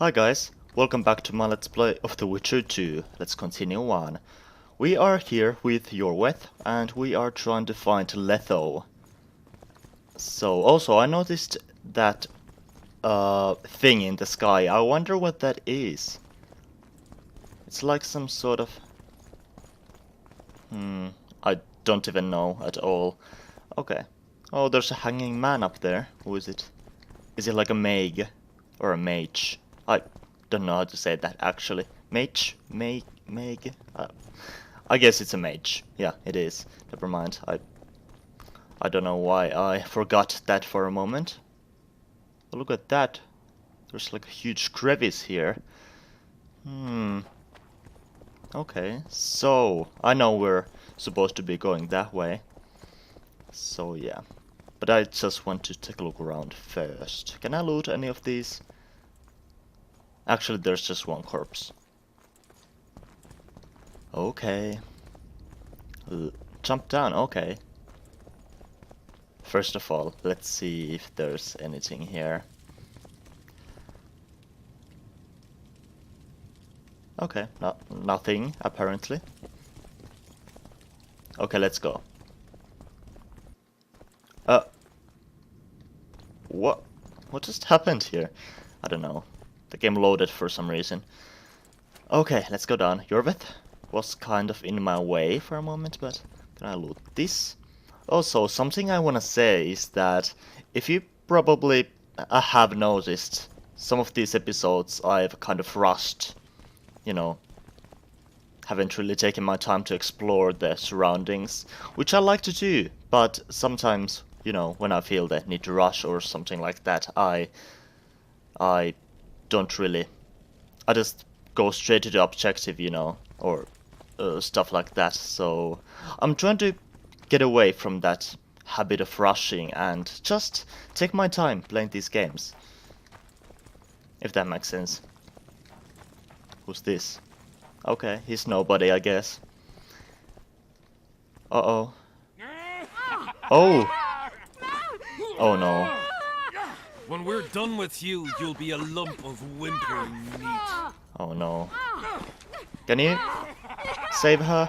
Hi guys, welcome back to my Let's Play of The Witcher 2. Let's continue on. We are here with Yorweth, and we are trying to find Letho. So, also I noticed that thing in the sky. I wonder what that is. It's like some sort of... I don't even know at all. Okay. Oh, there's a hanging man up there. Who is it? Is it like a mage? Or a mage? I don't know how to say that actually. Mage? Mage? I guess it's a mage. Yeah, it is. Never mind. I don't know why I forgot that for a moment. But look at that. There's like a huge crevice here. Okay, so I know we're supposed to be going that way. So yeah. But I just want to take a look around first. Can I loot any of these? Actually, there's just one corpse. Okay. Jump down, okay. First of all, let's see if there's anything here. Okay, nothing, apparently. Okay, let's go. What just happened here? I don't know. The game loaded for some reason. Okay, let's go down. Yorveth was kind of in my way for a moment, but can I loot this? Also, something I wanna say is that if you probably have noticed, some of these episodes I've kind of rushed. You know, haven't really taken my time to explore the surroundings, which I like to do, but sometimes, you know, when I feel the need to rush or something like that, I don't really. I just go straight to the objective, you know, or stuff like that. So I'm trying to get away from that habit of rushing and just take my time playing these games. If that makes sense. Who's this? Okay, he's nobody, I guess. Uh-oh. Oh! Oh no. When we're done with you, you'll be a lump of whimpering meat. Oh no. Can you save her?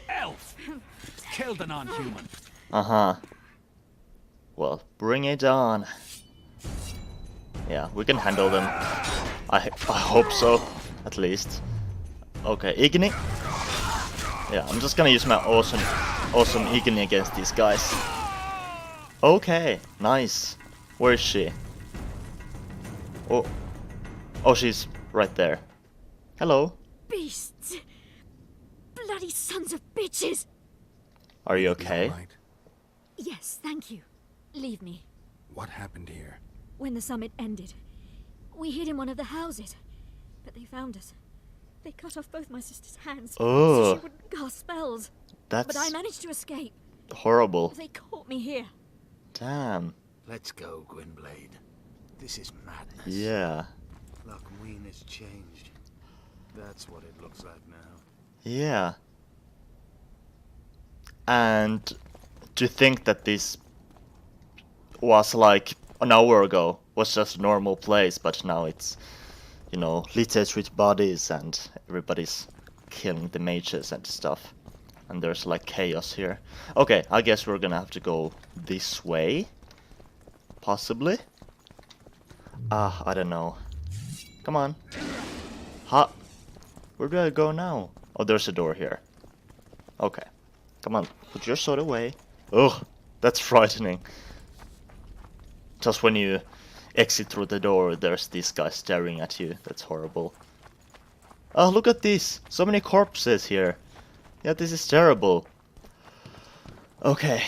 Elf! Killed a non-human. Uh-huh. Well, bring it on. Yeah, we can handle them. I hope so, at least. Okay, Igni. Yeah, I'm just gonna use my awesome Igni against these guys. Okay, nice. Where is she? Oh, she's right there. Hello. Beasts! Bloody sons of bitches! Are you okay? Right. Yes, thank you. Leave me. What happened here? When the summit ended, we hid in one of the houses, but they found us. They cut off both my sister's hands so she wouldn't cast spells. That's But I managed to escape. horrible. They caught me here. Damn. Let's go, Gwynblade. This is madness. Yeah. Lochween has changed. That's what it looks like now. Yeah. And to think that this was like an hour ago was just a normal place, but now it's, you know, littered with bodies and everybody's killing the mages and stuff. And there's like chaos here. Okay, I guess we're gonna have to go this way. Possibly. I don't know. Come on. Ha! Where do I go now? Oh, there's a door here. Okay. Come on, put your sword away. Ugh, that's frightening. Just when you exit through the door, there's this guy staring at you. That's horrible. Oh, look at this! So many corpses here. Yeah, this is terrible. Okay.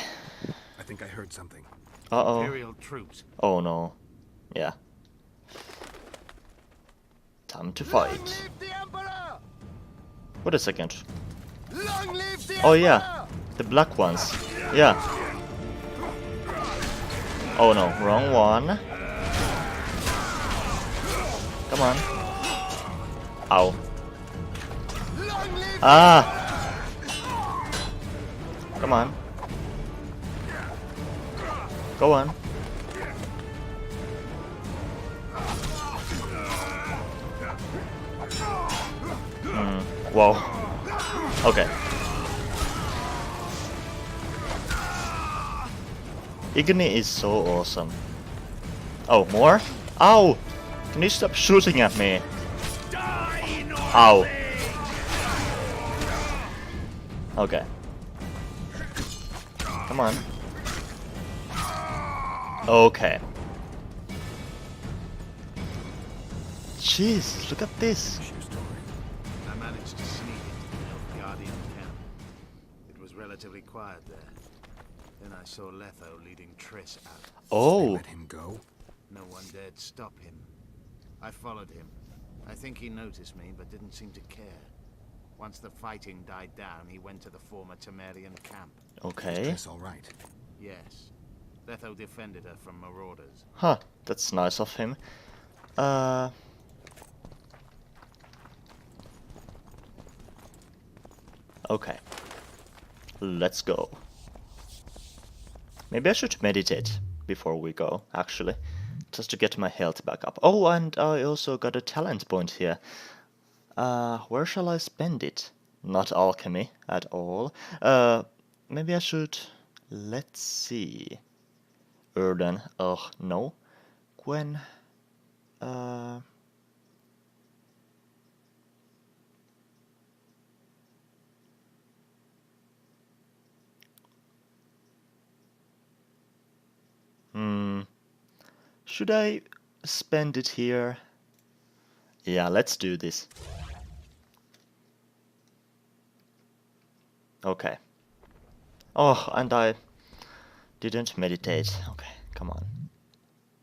I think I heard something. Uh-oh. Imperial troops. Oh no. Yeah. Time to fight. Live the Emperor! Wait a second. Long live the Oh yeah, the black ones. Yeah. Oh no, wrong one. Come on. Ow. Long live Ah! Come on. Go on. Whoa. Okay. Igni is so awesome. Oh, more? Ow! Can you stop shooting at me? Ow. Okay. Come on. Okay. Jeez, look at this. I managed to sneak into the Elf Guardian camp. It was relatively quiet there. Then I saw Letho leading Triss out. They Oh. let him go? No one dared stop him. I followed him. I think he noticed me, but didn't seem to care. Once the fighting died down, he went to the former Temerian camp. Okay. Triss all right? Yes. Letho defended her from marauders. Huh, that's nice of him. Okay. Let's go. Maybe I should meditate before we go, actually. Just to get my health back up. Oh, and I also got a talent point here. Where shall I spend it? Not alchemy at all. Maybe I should... Let's see. Erden. Oh, no. Gwen. Should I spend it here? Yeah, let's do this. Okay. Oh, and I didn't meditate. Okay, come on.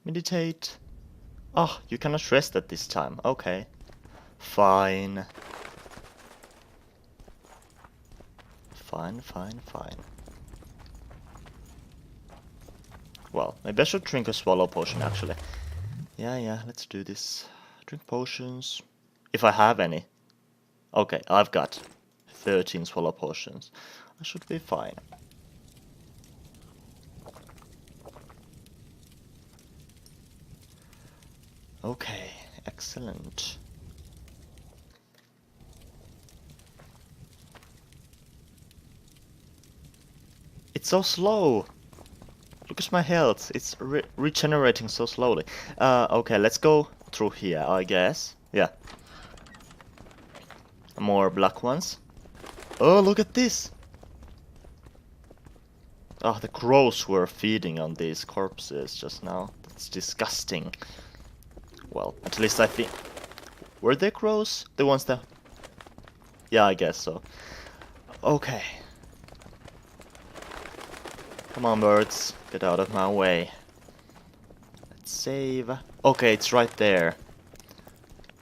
Meditate. Oh, you cannot rest at this time. Okay. Fine. Fine. Well, maybe I should drink a swallow potion actually. Yeah, let's do this. Drink potions. If I have any. Okay, I've got 13 swallow potions. I should be fine. Okay, excellent. It's so slow. Look at my health. It's regenerating so slowly. Okay, let's go through here, I guess. Yeah. More black ones. Oh, look at this. Oh, the crows were feeding on these corpses just now. That's disgusting. Well, at least I think... Were they crows? The ones that... Yeah, I guess so. Okay. Come on, birds. Get out of my way. Let's save. Okay, it's right there.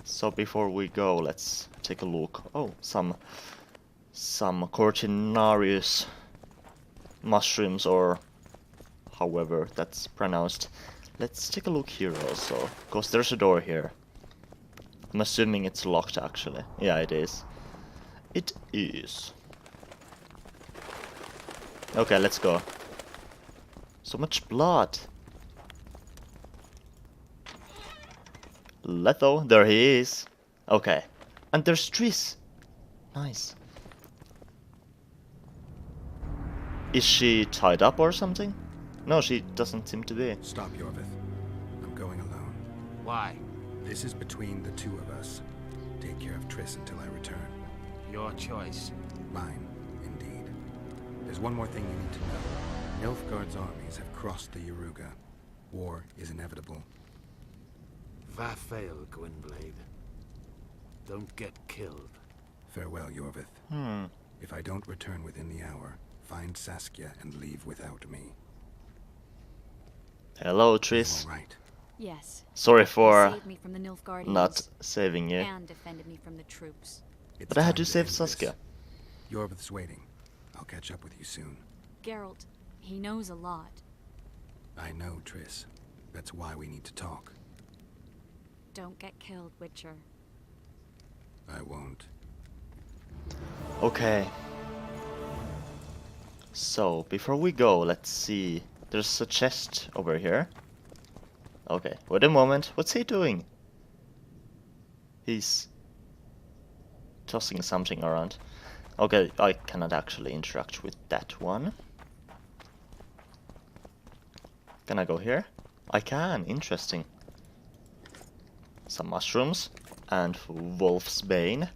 So before we go, let's take a look. Oh, some Cortinarius mushrooms, or however that's pronounced. Let's take a look here also, because there's a door here. I'm assuming it's locked actually. Yeah, it is. It is. Okay, let's go. So much blood. Letho, there he is. Okay. And there's Triss. Nice. Is she tied up or something? No, she doesn't seem to be. Stop, Yorvith. I'm going alone. Why? This is between the two of us. Take care of Triss until I return. Your choice. Mine, indeed. There's one more thing you need to know. Nilfgaard's armies have crossed the Yaruga. War is inevitable. Va fail, Gwynblade. Don't get killed. Farewell, Yorvith. If I don't return within the hour, find Saskia and leave without me. Hello, All Triss. right. Yes. Sorry You for saved me from the Nilfgaardians not saving you. and defended me from the troops. It's But I had time to save end this. Saskia. Yorvith's waiting. I'll catch up with you soon. Geralt, he knows a lot. I know, Triss. That's why we need to talk. Don't get killed, Witcher. I won't. Okay. So, before we go, let's see. There's a chest over here. Okay, wait a moment. What's he doing? He's... tossing something around. Okay, I cannot actually interact with that one. Can I go here? I can, interesting. Some mushrooms, and Wolf's Bane.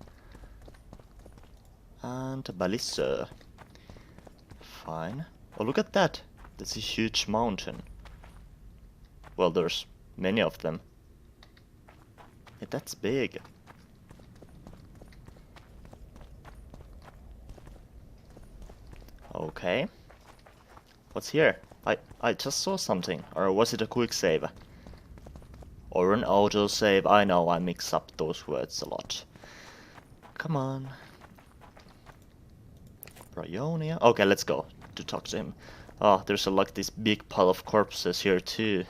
And a Baliseur. Fine. Oh, look at that! That's a huge mountain. Well, there's many of them. Yeah, that's big. Okay. What's here? I just saw something. Or was it a quick save? Or an auto save? I know, I mix up those words a lot. Come on. Bryonia? Okay, let's go to talk to him. Oh, there's like this big pile of corpses here too.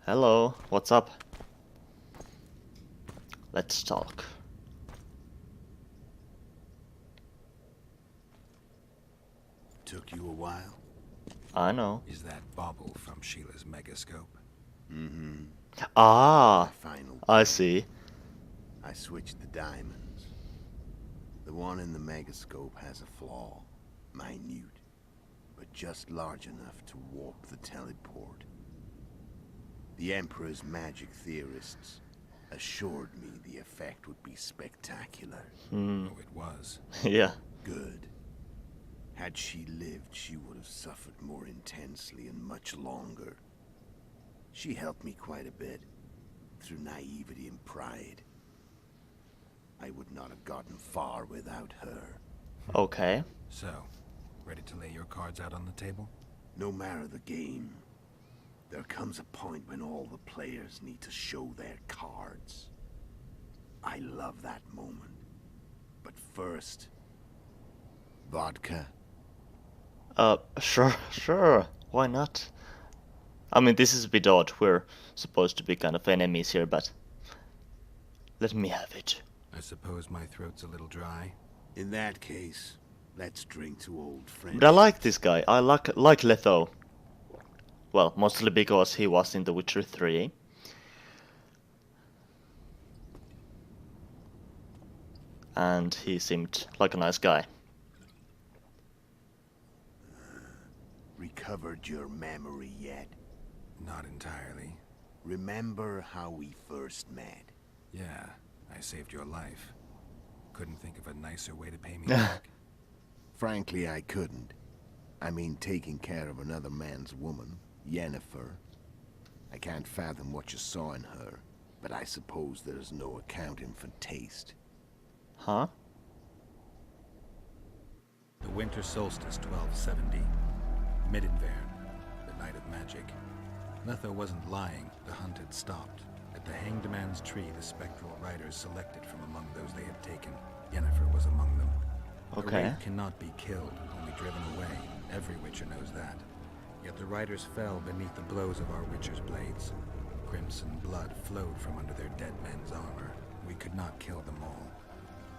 Hello, what's up? Let's talk. Took you a while? I know. Is that bauble from Sheila's megascope? Mm-hmm. Ah, Final. I see. I switched the diamonds. The one in the megascope has a flaw. Minute. But just large enough to warp the teleport. The Emperor's magic theorists assured me the effect would be spectacular. Hmm. Oh, it was. Yeah. Good. Had she lived, she would have suffered more intensely and much longer. She helped me quite a bit, through naivety and pride. I would not have gotten far without her. Okay. So, ready to lay your cards out on the table? No matter the game, there comes a point when all the players need to show their cards. I love that moment. But first, vodka. Sure. Why not? I mean, this is a bit odd. We're supposed to be kind of enemies here, but let me have it. I suppose my throat's a little dry. In that case, let's drink to old friends. But I like this guy. I like Letho. Well, mostly because he was in The Witcher 3. And he seemed like a nice guy. Recovered your memory yet? Not entirely. Remember how we first met? Yeah, I saved your life. Couldn't think of a nicer way to pay me back. Frankly, I couldn't. I mean, taking care of another man's woman, Yennefer. I can't fathom what you saw in her, but I suppose there's no accounting for taste. Huh? The winter solstice, 1270. Midinvern, the night of magic. Letho wasn't lying, the hunt had stopped. At the Hanged Man's Tree, the spectral riders selected from among those they had taken. Yennefer was among them. Okay. A raid cannot be killed, only driven away. Every Witcher knows that. Yet the riders fell beneath the blows of our Witcher's blades. Crimson blood flowed from under their dead men's armor. We could not kill them all.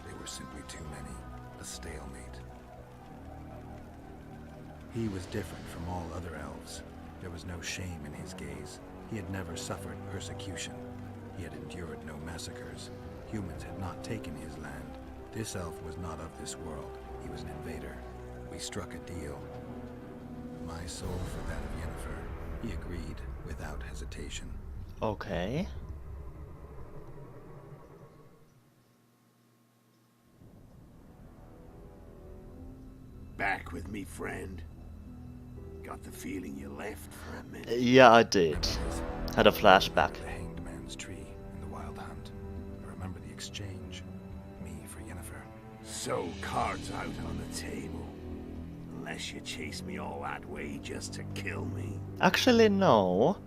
They were simply too many. A stalemate. He was different from all other elves. There was no shame in his gaze. He had never suffered persecution. He had endured no massacres. Humans had not taken his land. This elf was not of this world. He was an invader. We struck a deal. My soul for that of Yennefer. He agreed without hesitation. Okay. Back with me, friend. Got the feeling you left for a minute. Yeah, I did. Had a flashback. The Hanged Man's Tree and the Wild Hunt. I remember the exchange. Me for Yennefer. So, cards out on the table. Unless you chase me all that way just to kill me. Actually, no.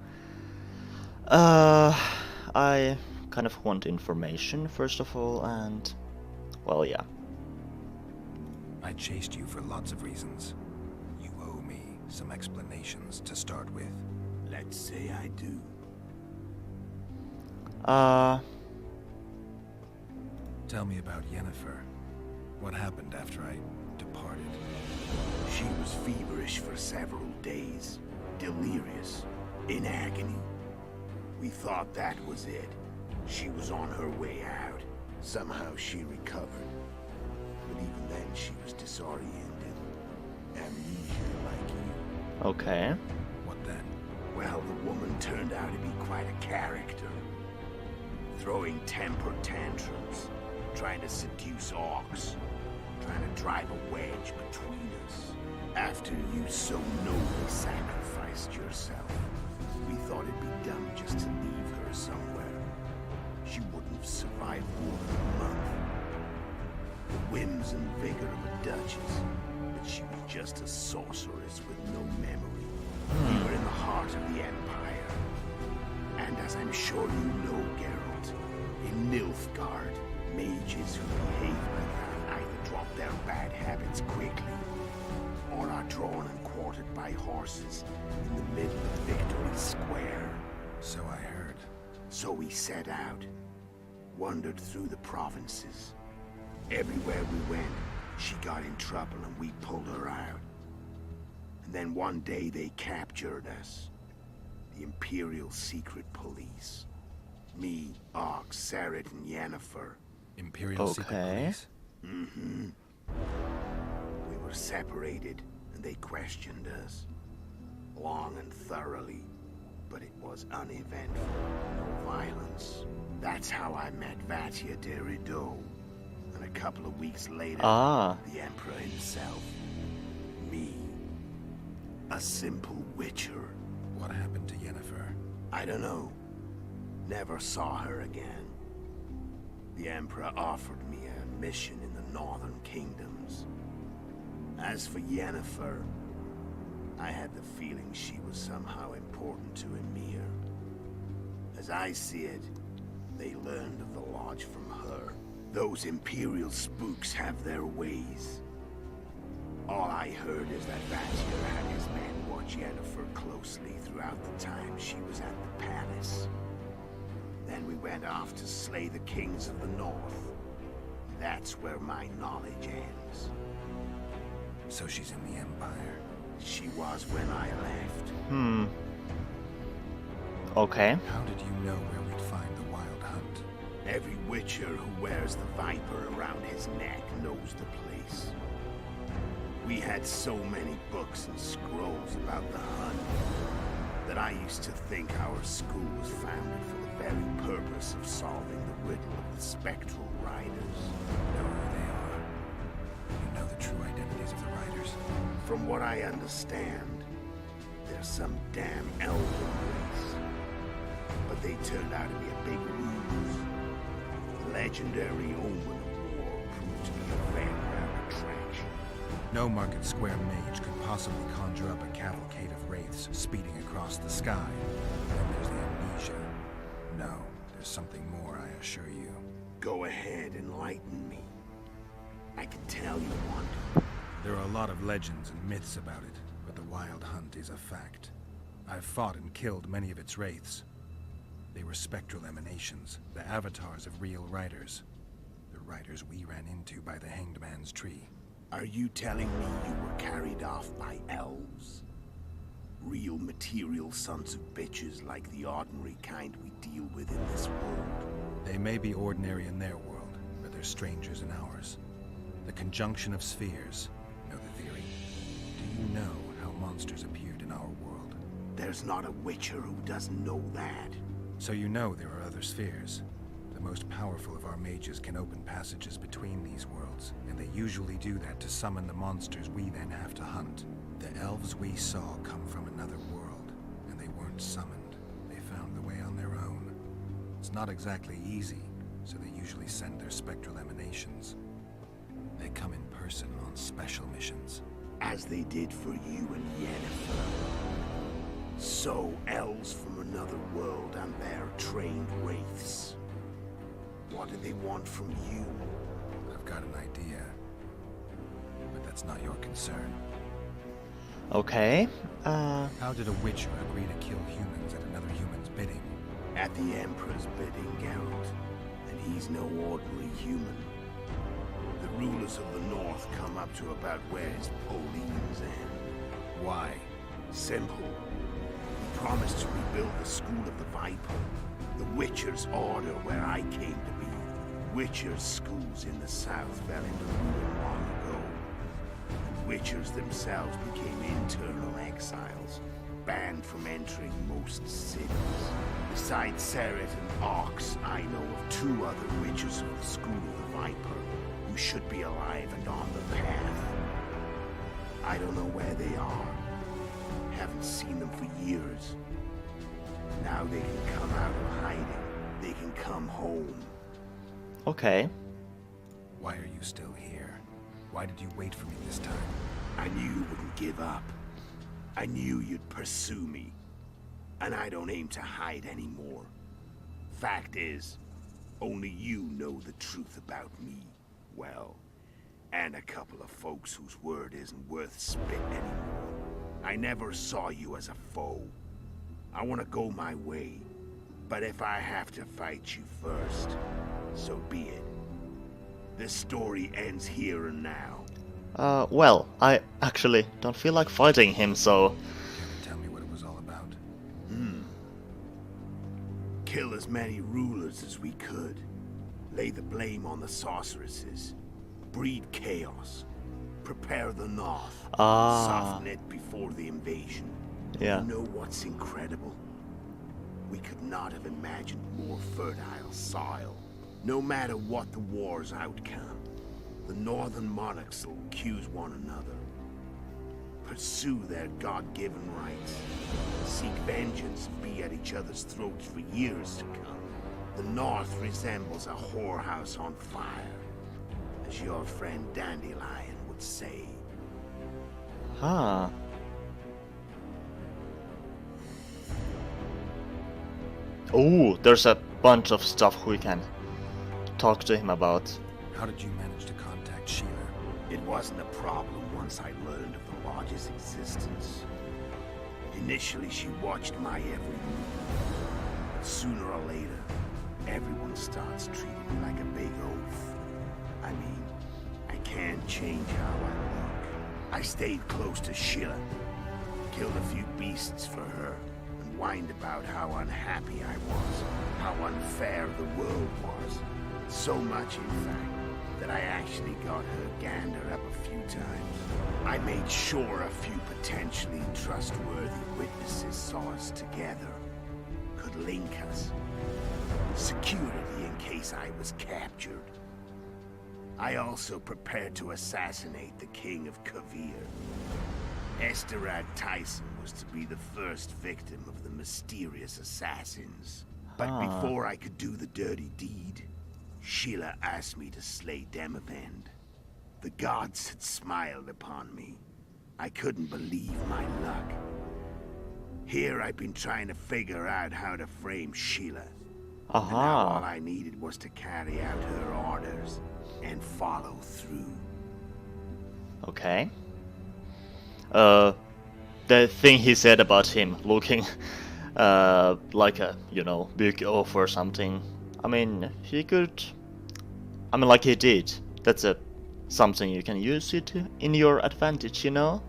I kind of want information, first of all, and... well, yeah. I chased you for lots of reasons. You owe me some explanations to start with. Let's say I do. Tell me about Yennefer. What happened after I departed? She was feverish for several days. Delirious. In agony. We thought that was it. She was on her way out. Somehow she recovered. But even then she was disoriented. Amnesia like you. Okay. What then? Well, the woman turned out to be quite a character. Throwing temper tantrums, trying to seduce orcs, trying to drive a wedge between us. After you so nobly sacrificed yourself, we thought it'd be dumb just to leave her somewhere. She wouldn't have survived more than a month. The whims and vigor of a duchess, but she was just a sorceress with no memory. We were in the heart of the Empire. And as I'm sure you know, Geralt, in Nilfgaard, mages who behave like that either drop their bad habits quickly, or are drawn and quartered by horses in the middle of Victory Square. So I heard. So we set out, wandered through the provinces. Everywhere we went, she got in trouble and we pulled her out. And then one day they captured us. The Imperial Secret Police. Me, Ox, Sarret, and Yennefer. Imperial Secret Okay. Police? Mm-hmm. We were separated, and they questioned us. Long and thoroughly, but it was uneventful. No violence. That's how I met Vatia de Rideau. And a couple of weeks later, the Emperor himself. Me. A simple witcher. What happened to Yennefer? I don't know. Never saw her again. The Emperor offered me a mission in the Northern Kingdoms. As for Yennefer, I had the feeling she was somehow important to Emir. As I see it, they learned of the Lodge from her. Those Imperial spooks have their ways. All I heard is that Vatia had his men watch Yennefer closely throughout the time she was at the palace. Then we went off to slay the kings of the north. That's where my knowledge ends. So she's in the Empire. She was when I left. Okay. How did you know where we'd find the Wild Hunt? Every witcher who wears the viper around his neck knows the place. We had so many books and scrolls about the hunt that I used to think our school was founded for the very purpose of solving the riddle of the spectral riders. Know who they are. You know the true identities of the riders. From what I understand, they're some damn elven race. But they turned out to be a big ruse. The legendary Omen of War proved to be a fairground attraction. No Market Square mage could possibly conjure up a cavalcade of wraiths speeding across the sky. Then there's the amnesia. No, there's something more, I assure you. Go ahead, enlighten me. I can tell you want. There are a lot of legends and myths about it, but the Wild Hunt is a fact. I've fought and killed many of its wraiths. They were spectral emanations, the avatars of real riders. The riders we ran into by the Hanged Man's Tree. Are you telling me you were carried off by elves? Real material sons of bitches like the ordinary kind we deal with in this world? They may be ordinary in their world, but they're strangers in ours. The conjunction of spheres. Know the theory? Do you know how monsters appeared in our world? There's not a witcher who doesn't know that. So you know there are other spheres. The most powerful of our mages can open passages between these worlds, and they usually do that to summon the monsters we then have to hunt. The elves we saw come from another world, and they weren't summoned. They found the way on their own. It's not exactly easy, so they usually send their spectral emanations. They come in person on special missions. As they did for you and Yennefer. So, elves from another world and their trained wraiths. What do they want from you? I've got an idea, but that's not your concern. Okay. How did a witcher agree to kill humans at another human's bidding? At the Emperor's bidding, Geralt. And he's no ordinary human. The rulers of the North come up to about where his Pauline's end. Why? Simple. He promised to rebuild the School of the Viper, the Witcher's order where I came to be. Witchers' schools in the south fell into ruin long ago. And Witchers themselves became internal exiles, banned from entering most cities. Besides Seret and Ox, I know of 2 other Witchers of the School of the Viper who should be alive and on the path. I don't know where they are. Haven't seen them for years. Now they can come out of hiding. They can come home. Okay. Why are you still here? Why did you wait for me this time? I knew you wouldn't give up. I knew you'd pursue me. And I don't aim to hide anymore. Fact is, only you know the truth about me. Well, and a couple of folks whose word isn't worth spitting anymore. I never saw you as a foe. I want to go my way. But if I have to fight you first, so be it. This story ends here and now. Well, I actually don't feel like fighting him, so... Tell me what it was all about. Kill as many rulers as we could. Lay the blame on the sorceresses. Breed chaos. Prepare the North. Soften it before the invasion. Yeah. You know what's incredible? We could not have imagined more fertile soil. No matter what the war's outcome, the northern monarchs will accuse one another. Pursue their God-given rights. Seek vengeance and be at each other's throats for years to come. The North resembles a whorehouse on fire, as your friend Dandelion would say. Huh. Oh, there's a bunch of stuff we can talk to him about. How did you manage to contact Sheila? It wasn't a problem once I learned of the Lodge's existence. Initially, she watched my every move. But sooner or later, everyone starts treating me like a big oaf. I mean, I can't change how I look. I stayed close to Sheila, killed a few beasts for her, and whined about how unhappy I was, how unfair the world was. So much, in fact, that I actually got her gander up a few times. I made sure a few potentially trustworthy witnesses saw us together, could link us. Security in case I was captured. I also prepared to assassinate the King of Kavir. Esterad Tyson was to be the first victim of the mysterious assassins. But before I could do the dirty deed, Sheila asked me to slay Demavend. The gods had smiled upon me. I couldn't believe my luck. Here I've been trying to figure out how to frame Sheila. And now all I needed was to carry out her orders and follow through. Okay. The thing he said about him looking like a, you know, big oaf or something. I mean, he could... I mean, like he did. That's something you can use it in your advantage, you know?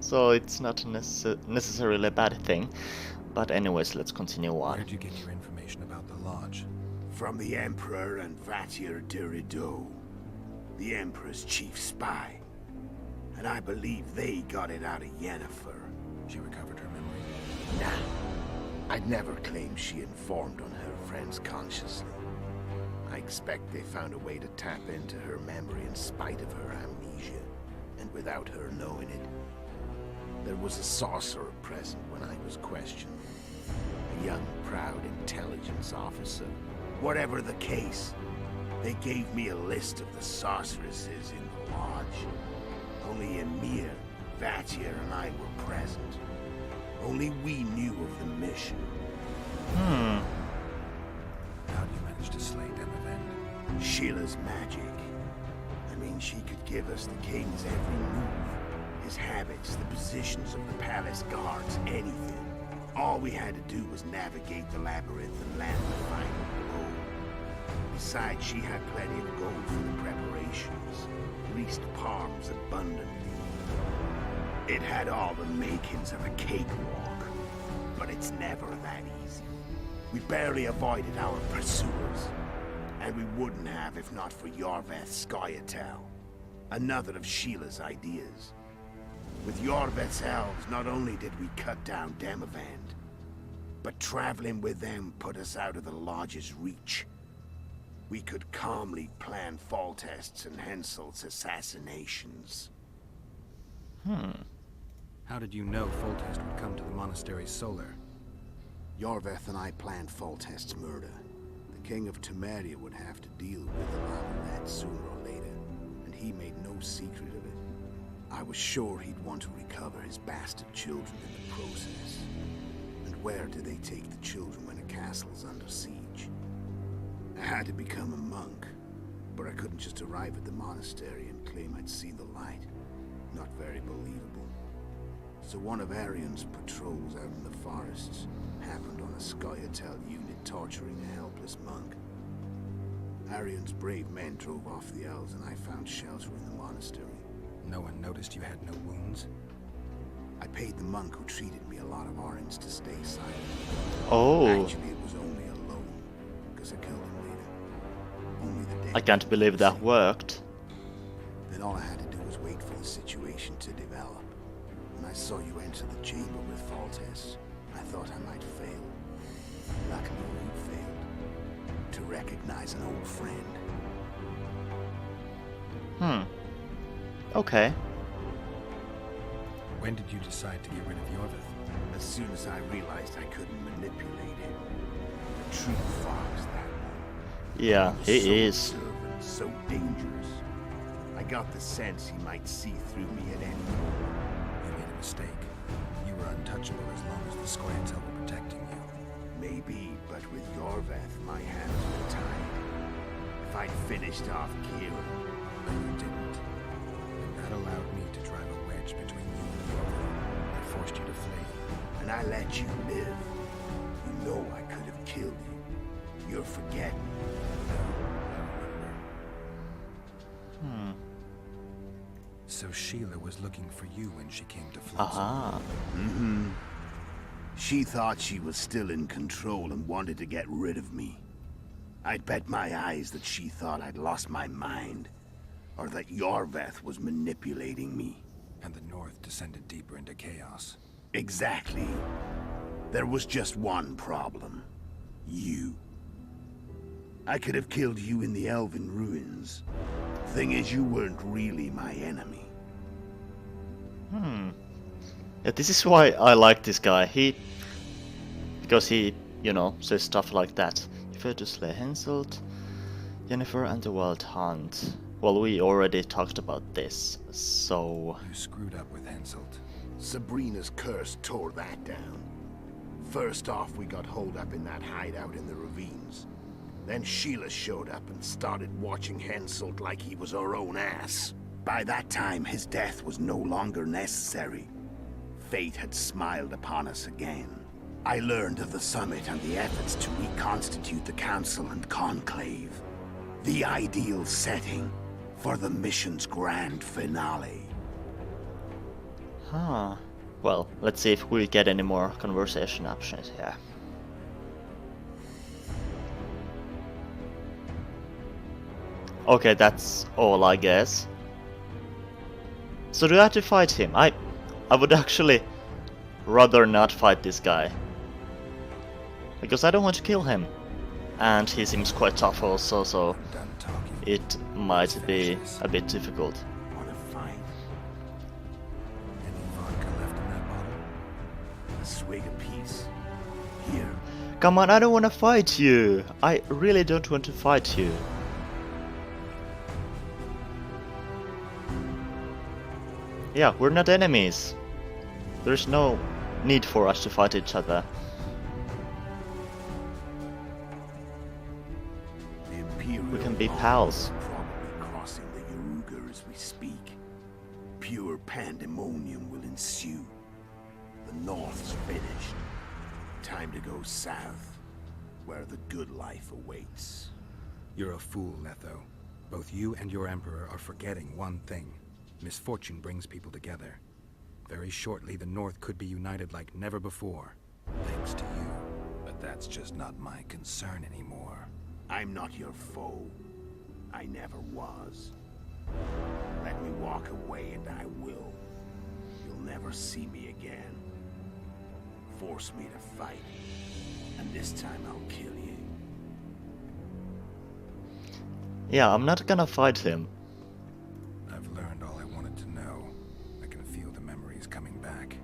So it's not necessarily a bad thing. But anyways, let's continue on. Where did you get your information about the Lodge? From the Emperor and Vatir de Rideau, the Emperor's chief spy. And I believe they got it out of Yennefer. She recovered her memory. Nah. I'd never claim she informed on her friends consciously. I expect they found a way to tap into her memory in spite of her amnesia, and without her knowing it. There was a sorcerer present when I was questioned. A young, proud intelligence officer. Whatever the case, they gave me a list of the sorceresses in the Lodge. Only Emir, Vatir, and I were present. Only we knew of the mission. How did you manage to slay Demavend? Sheila's magic. I mean, she could give us the king's every move. His habits, the positions of the palace guards, anything. All we had to do was navigate the labyrinth and land the final blow. Besides, she had plenty of gold for the preparations. Greased palms abundantly. It had all the makings of a cakewalk. But it's never that easy. We barely avoided our pursuers. And we wouldn't have if not for Yorveth's Scoia'tael, another of Sheila's ideas. With Yorveth's elves, not only did we cut down Demavend, but traveling with them put us out of the Lodge's reach. We could calmly plan Foltest's and Henselt's assassinations. How did you know Foltest would come to the monastery's solar? Yorveth and I planned Foltest's murder. The King of Temeria would have to deal with a lot of that sooner or later, and he made no secret of it. I was sure he'd want to recover his bastard children in the process. And where do they take the children when a castle's under siege? I had to become a monk, but I couldn't just arrive at the monastery and claim I'd see the light. Not very believable. So one of Arian's patrols out in the forests happened on a Scoia'tael unit torturing a helpless monk. Arian's brave men drove off the elves and I found shelter in the monastery. No one noticed you had no wounds? I paid the monk who treated me a lot of orange to stay silent. Oh, Actually, it was only a loan, because I killed him later. Only the dead I can't believe that saved. worked. Then all I had to do was wait for the situation to develop. When I saw you enter the chamber with Foltest, I thought I might fail. Luckily, you failed. To recognize an old friend. Okay. When did you decide to get rid of Yorveth? As soon as I realized I couldn't manipulate him. The true fox, that one. Yeah, was he so is. observant, so dangerous. I got the sense he might see through me at any moment. You made a mistake. You were untouchable as long as the Scoia'tael were protecting you. Maybe, but with Yorveth, my hands were tied. If I'd finished off Kieran, But you didn't. And that allowed me to drive a wedge between you and Yorveth. I forced you to flee. and I let you live, you know I could have killed you. You're forgetting. So Sheila was looking for you when she came to Flotsam. Aha. She thought she was still in control and wanted to get rid of me. I'd bet my eyes that she thought I'd lost my mind, or that Yorveth was manipulating me. And the North descended deeper into chaos. Exactly. There was just one problem. You. I could have killed you in the Elven ruins. Thing is, you weren't really my enemy. Yeah, this is why I like this guy. Because he, you know, says stuff like that. You failed to slay Henselt, Yennefer, and the Wild Hunt. Well, we already talked about this, so... You screwed up with Henselt. Sabrina's curse tore that down. First off, we got holed up in that hideout in the ravines. Then Sheila showed up and started watching Henselt like he was her own ass. By that time, his death was no longer necessary. Fate had smiled upon us again. I learned of the summit and the efforts to reconstitute the council and conclave. The ideal setting for the mission's grand finale. Huh. Well, let's see if we get any more conversation options here. Okay, that's all, I guess. So do I have to fight him? I would actually rather not fight this guy. Because I don't want to kill him. And he seems quite tough also, so I'm done talking. it might be a bit difficult. Wanna fight? Any vodka left in that bottle? A swig apiece. Here. Come on, I don't want to fight you! I really don't want to fight you. Yeah, we're not enemies. There's no need for us to fight each other. The Imperial We can be army pals. is probably crossing the Yaruga as we speak. Pure pandemonium will ensue. The North's finished. Time to go south, where the good life awaits. You're a fool, Letho. Both you and your Emperor are forgetting one thing. Misfortune brings people together. Very shortly, the North could be united like never before. Thanks to you. But that's just not my concern anymore. I'm not your foe. I never was. Let me walk away and I will. You'll never see me again. Force me to fight, and this time I'll kill you. Yeah, I'm not gonna fight him. I've learned all I wanted to know. I can feel the memories coming back.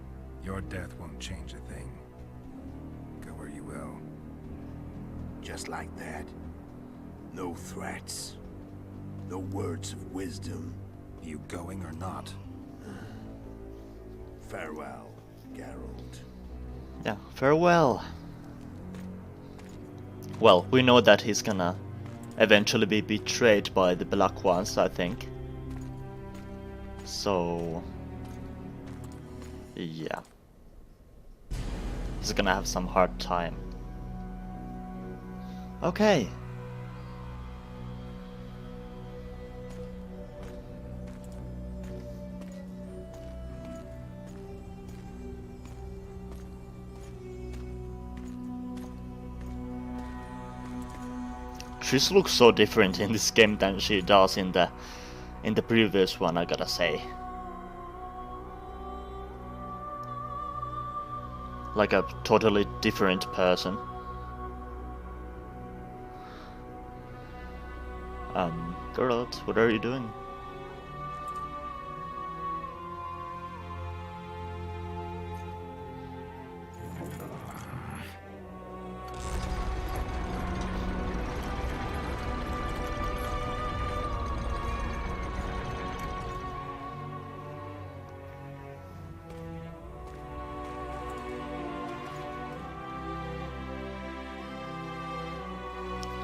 Your death won't change a thing. Go where you will. Just like that. No threats. No words of wisdom. You going or not? Farewell, Geralt. Yeah, farewell. Well, we know that he's gonna eventually be betrayed by the Black Ones, I think. So... yeah. He's gonna have some hard time. Okay. She looks so different in this game than she does in the previous one, I gotta say. Like a totally different person. Geralt, what are you doing?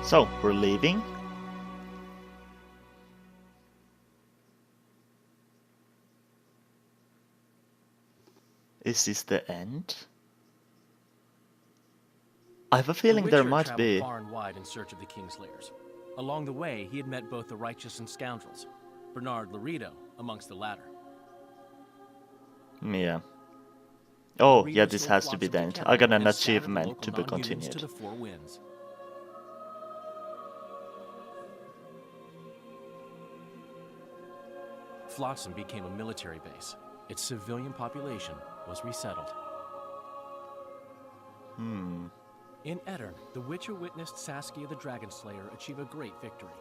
So, we're leaving. Is this the end? I have a feeling there might be. Far and wide in search of the Kingslayers. Along the way, he had met both the righteous and scoundrels. Bernard Laredo amongst the latter. Yeah. Oh, yeah, this has to be the end. I got an achievement to be continued. To the four winds. Flotsam became a military base. Its civilian population was resettled. In Edirn, the Witcher witnessed Saskia the Dragon Slayer achieve a great victory.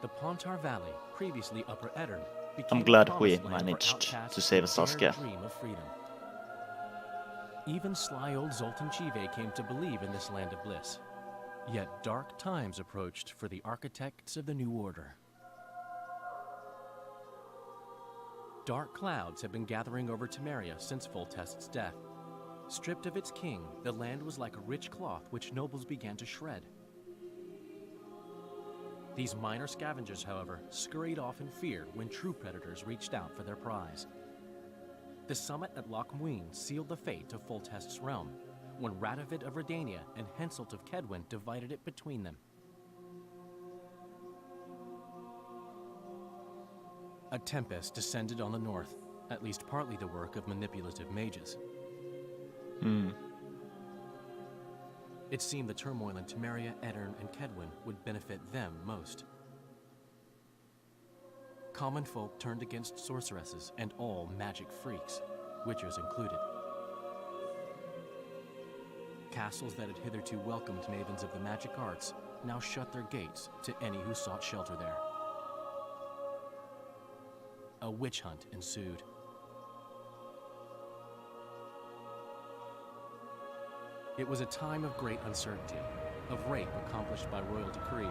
The Pontar Valley, previously Upper Edirn, became I'm glad the we promised land for managed outcasts to save who Saskia. dared dream of freedom. Even sly old Zoltan Chive came to believe in this land of bliss. Yet dark times approached for the architects of the New Order. Dark clouds have been gathering over Temeria since Foltest's death. Stripped of its king, the land was like a rich cloth which nobles began to shred. These minor scavengers, however, scurried off in fear when true predators reached out for their prize. The summit at Loch Muin sealed the fate of Foltest's realm, when Radovid of Redania and Henselt of Kedwin divided it between them. A tempest descended on the north, at least partly the work of manipulative mages. It seemed the turmoil in Temeria, Edirn, and Kedwin would benefit them most. Common folk turned against sorceresses and all magic freaks, witchers included. Castles that had hitherto welcomed mavens of the magic arts now shut their gates to any who sought shelter there. A witch hunt ensued. It was a time of great uncertainty, of rape accomplished by royal decree.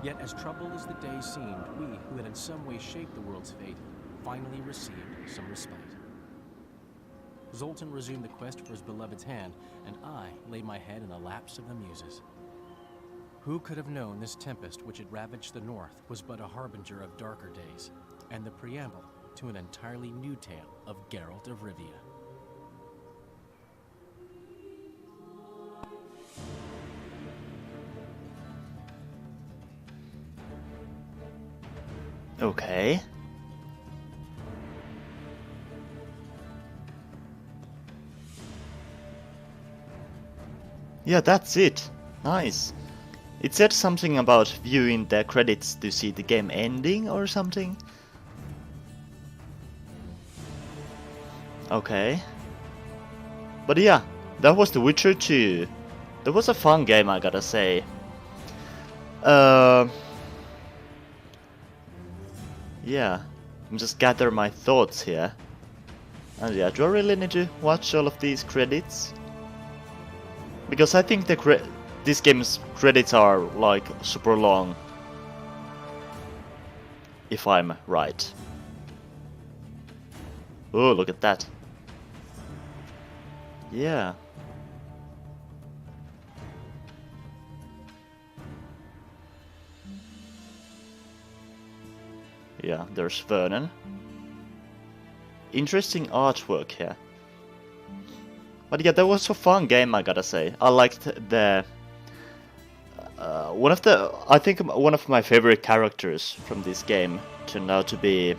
Yet as troubled as the day seemed, we, who had in some way shaped the world's fate, finally received some respite. Zoltan resumed the quest for his beloved's hand, and I laid my head in the laps of the muses. Who could have known this tempest which had ravaged the north was but a harbinger of darker days, and the preamble to an entirely new tale of Geralt of Rivia. Okay. Yeah, that's it. Nice. It said something about viewing the credits to see the game ending or something. Okay. But yeah, that was The Witcher 2. That was a fun game, I gotta say. Yeah, I'm just gather my thoughts here. And yeah, do I really need to watch all of these credits? Because I think this game's credits are like super long. If I'm right. Oh, look at that. Yeah. Yeah, there's Vernon. Interesting artwork here. But yeah, that was a fun game, I gotta say. I liked the... I think one of my favorite characters from this game turned out to be...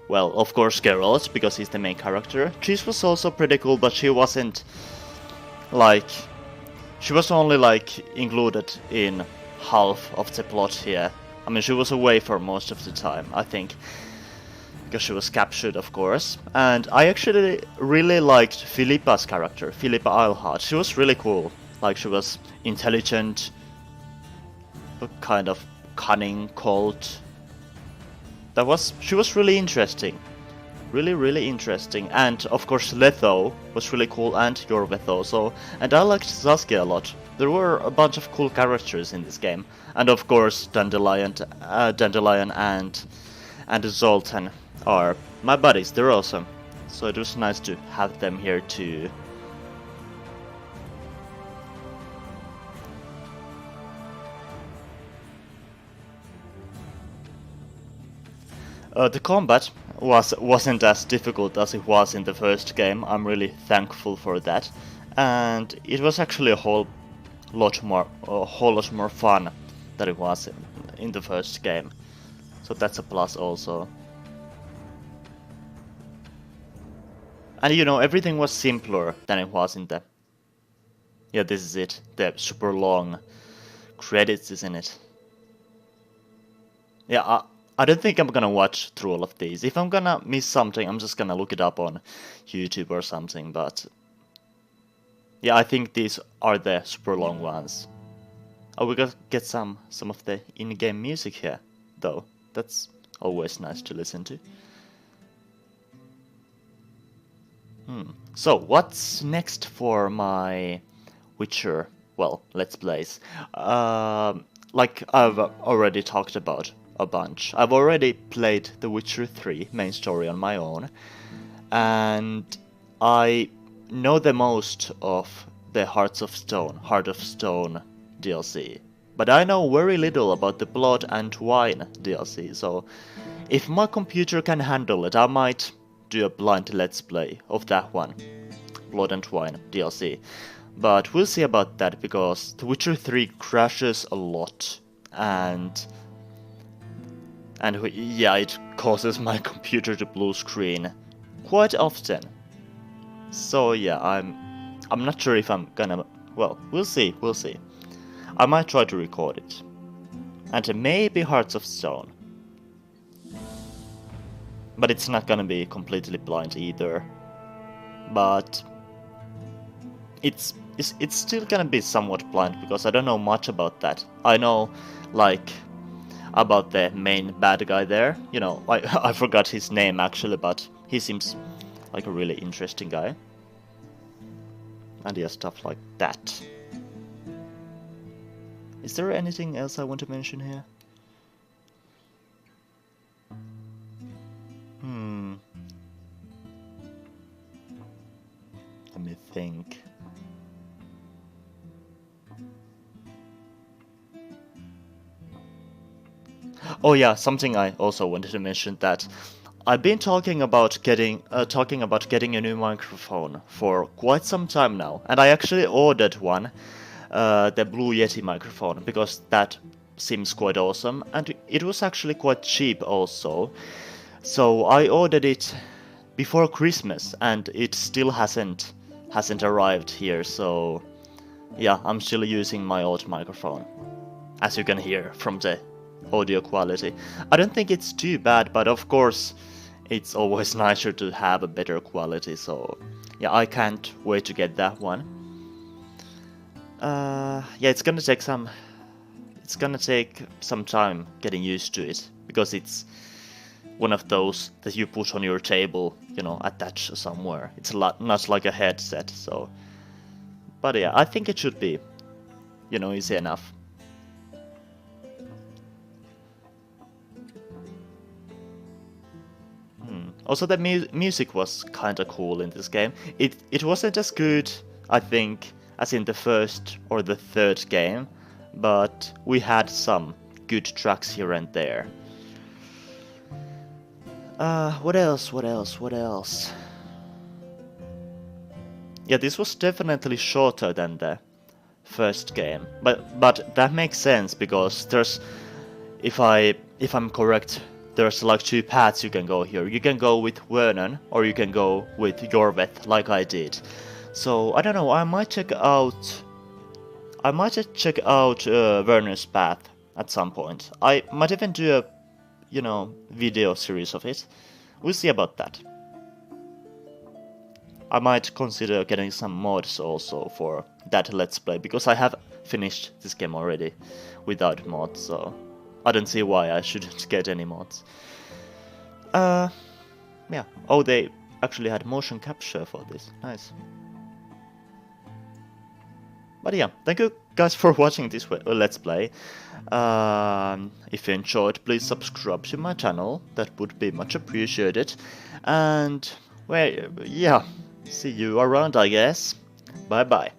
Well, of course Geralt, because he's the main character. Trish was also pretty cool, but she wasn't... Like... She was only, like, included in half of the plot here. I mean, she was away for most of the time, I think. Because she was captured, of course. And I actually really liked Philippa's character, Philippa Eilhart. She was really cool. Like, she was intelligent, but kind of cunning, cold. She was really interesting. Really interesting. And, of course, Letho was really cool, and Jorvetho. So, and I liked Saskia a lot. There were a bunch of cool characters in this game. And, of course, Dandelion and Zoltan are my buddies. They're awesome. So it was nice to have them here too. The combat wasn't as difficult as it was in the first game. I'm really thankful for that, and it was actually a whole lot more fun than it was in the first game. So that's a plus also. And you know, everything was simpler than it was in the... Yeah, this is it. The super long credits, isn't it? Yeah, I don't think I'm gonna watch through all of these. If I'm gonna miss something, I'm just gonna look it up on YouTube or something, but... Yeah, I think these are the super long ones. Oh, we gotta get some of the in-game music here, though. That's always nice to listen to. So, what's next for my Witcher, well, Let's Plays? Like I've already talked about a bunch. I've already played The Witcher 3 main story on my own, and I know the most of the Heart of Stone DLC. But I know very little about the Blood and Wine DLC, so if my computer can handle it, I might do a blind Let's Play of that one, Blood and Wine DLC. But we'll see about that, because The Witcher 3 crashes a lot, and yeah, it causes my computer to blue screen quite often. So yeah, I'm not sure if I'm gonna... Well, we'll see. I might try to record it. And maybe Hearts of Stone. But it's not gonna be completely blind either. But it's still gonna be somewhat blind, because I don't know much about that. I know, like, about the main bad guy there. You know, I forgot his name actually, but he seems like a really interesting guy. And yeah, stuff like that. Is there anything else I want to mention here? Let me think. Oh yeah, something I also wanted to mention, that I've been talking about getting a new microphone for quite some time now, and I actually ordered one, the Blue Yeti microphone, because that seems quite awesome, and it was actually quite cheap also. So I ordered it before Christmas, and it still hasn't arrived here. So yeah, I'm still using my old microphone, as you can hear from the audio quality. I don't think it's too bad, but of course it's always nicer to have a better quality, so yeah, I can't wait to get that one. Yeah, it's gonna take some time getting used to it, because it's one of those that you put on your table, you know, attached somewhere. It's not like a headset, so. But yeah, I think it should be, you know, easy enough. Also, the music was kinda cool in this game. It wasn't as good, I think, as in the first or the third game, but we had some good tracks here and there. What else? Yeah, this was definitely shorter than the first game, but that makes sense because there's, if I'm correct, there's like two paths you can go here. You can go with Vernon, or you can go with Jorveth, like I did. So I don't know. I might check out Vernon's path at some point. I might even do a, you know, video series of it. We'll see about that. I might consider getting some mods also for that Let's Play, because I have finished this game already without mods, so I don't see why I shouldn't get any mods. Yeah. Oh, they actually had motion capture for this. Nice. But yeah, thank you guys for watching this Let's Play. If you enjoyed, please subscribe to my channel. That would be much appreciated. And, well, yeah, see you around, I guess. Bye bye.